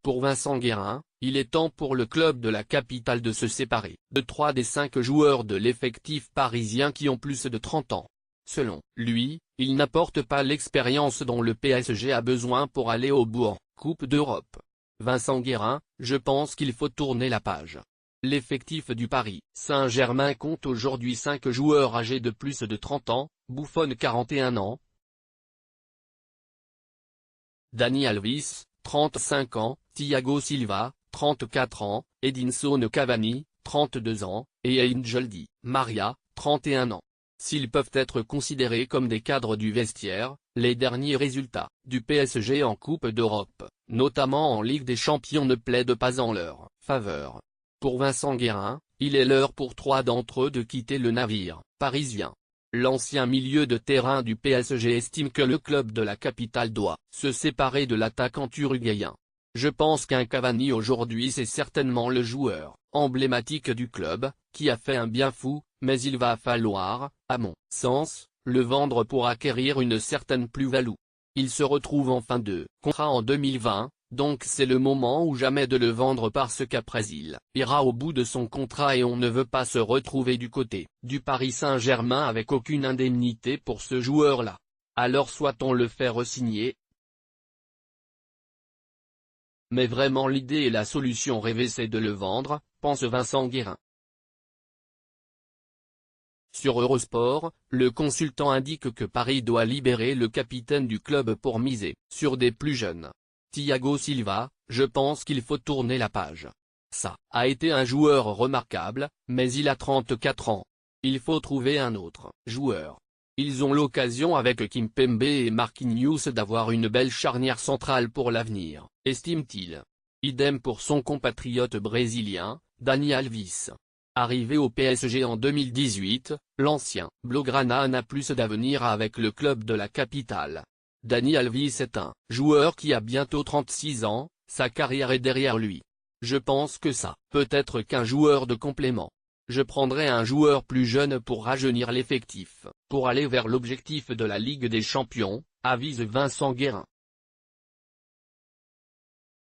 Pour Vincent Guérin, il est temps pour le club de la capitale de se séparer de 3 des 5 joueurs de l'effectif parisien qui ont plus de 30 ans. Selon lui, ils n'apportent pas l'expérience dont le PSG a besoin pour aller au bout en Coupe d'Europe. Vincent Guérin, je pense qu'il faut tourner la page. L'effectif du Paris Saint-Germain compte aujourd'hui 5 joueurs âgés de plus de 30 ans, Buffon 41 ans, Dani Alves, 35 ans, Thiago Silva, 34 ans, Edinson Cavani, 32 ans, et Angel Di Maria, 31 ans. S'ils peuvent être considérés comme des cadres du vestiaire, les derniers résultats du PSG en Coupe d'Europe, notamment en Ligue des Champions, ne plaident pas en leur faveur. Pour Vincent Guérin, il est l'heure pour 3 d'entre eux de quitter le navire parisien. L'ancien milieu de terrain du PSG estime que le club de la capitale doit se séparer de l'attaquant uruguayen. Je pense qu'un Cavani aujourd'hui c'est certainement le joueur emblématique du club, qui a fait un bien fou, mais il va falloir, à mon sens, le vendre pour acquérir une certaine plus-value. Il se retrouve en fin de contrat en 2020, donc c'est le moment ou jamais de le vendre parce qu'après il ira au bout de son contrat et on ne veut pas se retrouver du côté du Paris Saint-Germain avec aucune indemnité pour ce joueur-là. Alors soit on le fait re-signer. Mais vraiment l'idée et la solution rêvée c'est de le vendre, pense Vincent Guérin. Sur Eurosport, le consultant indique que Paris doit libérer le capitaine du club pour miser sur des plus jeunes. Thiago Silva, je pense qu'il faut tourner la page. Ça a été un joueur remarquable, mais il a 34 ans. Il faut trouver un autre joueur. Ils ont l'occasion avec Kimpembe et Marquinhos d'avoir une belle charnière centrale pour l'avenir, estime-t-il. Idem pour son compatriote brésilien, Dani Alves. Arrivé au PSG en 2018, l'ancien Blaugrana n'a plus d'avenir avec le club de la capitale. Dani Alves est un joueur qui a bientôt 36 ans, sa carrière est derrière lui. Je pense que ça peut être qu'un joueur de complément. Je prendrais un joueur plus jeune pour rajeunir l'effectif, pour aller vers l'objectif de la Ligue des Champions, avise Vincent Guérin.